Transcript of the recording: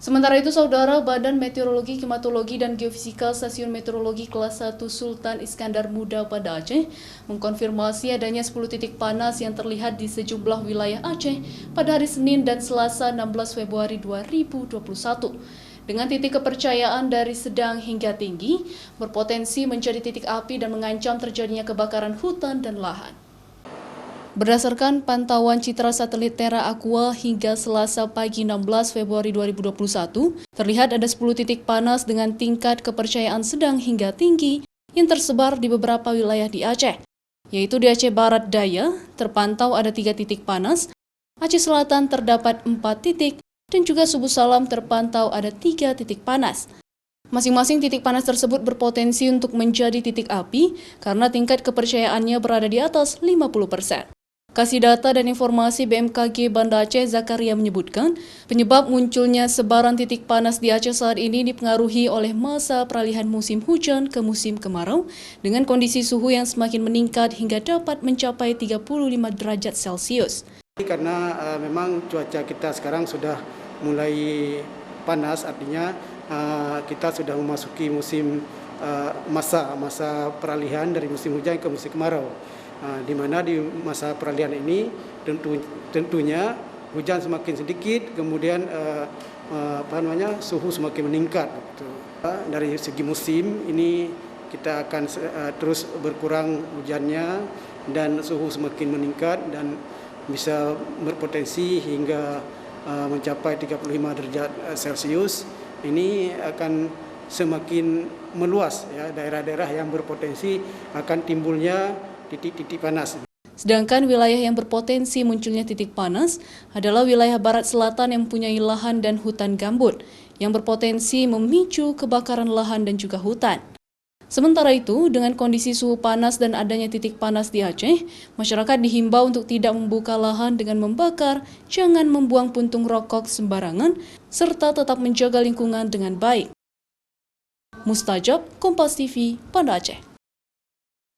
Sementara itu, Saudara, Badan Meteorologi, Klimatologi, dan Geofisika Stasiun Meteorologi Kelas 1 Sultan Iskandar Muda pada Aceh mengkonfirmasi adanya 10 titik panas yang terlihat di sejumlah wilayah Aceh pada hari Senin dan Selasa 16 Februari 2021. Dengan titik kepercayaan dari sedang hingga tinggi, berpotensi menjadi titik api dan mengancam terjadinya kebakaran hutan dan lahan. Berdasarkan pantauan citra satelit Terra Aqua hingga Selasa pagi 16 Februari 2021, terlihat ada 10 titik panas dengan tingkat kepercayaan sedang hingga tinggi yang tersebar di beberapa wilayah di Aceh, yaitu di Aceh Barat Daya, terpantau ada 3 titik panas, Aceh Selatan terdapat 4 titik, dan juga Subu Salam terpantau ada 3 titik panas. Masing-masing titik panas tersebut berpotensi untuk menjadi titik api karena tingkat kepercayaannya berada di atas 50%. Kasih data dan informasi BMKG Banda Aceh Zakaria menyebutkan, penyebab munculnya sebaran titik panas di Aceh saat ini dipengaruhi oleh masa peralihan musim hujan ke musim kemarau dengan kondisi suhu yang semakin meningkat hingga dapat mencapai 35 derajat Celcius. Karena memang cuaca kita sekarang sudah mulai panas, artinya kita sudah memasuki musim masa peralihan dari musim hujan ke musim kemarau. Di mana di masa peralihan ini tentunya hujan semakin sedikit, kemudian suhu semakin meningkat. Dari segi musim ini kita akan terus berkurang hujannya dan suhu semakin meningkat dan bisa berpotensi hingga mencapai 35 derajat Celcius. Ini akan semakin meluas, ya, daerah-daerah yang berpotensi akan timbulnya titik-titik panas. Sedangkan wilayah yang berpotensi munculnya titik panas adalah wilayah barat selatan yang mempunyai lahan dan hutan gambut, yang berpotensi memicu kebakaran lahan dan juga hutan. Sementara itu, dengan kondisi suhu panas dan adanya titik panas di Aceh, masyarakat dihimbau untuk tidak membuka lahan dengan membakar, jangan membuang puntung rokok sembarangan, serta tetap menjaga lingkungan dengan baik. Mustajab, Kompas TV, Banda Aceh.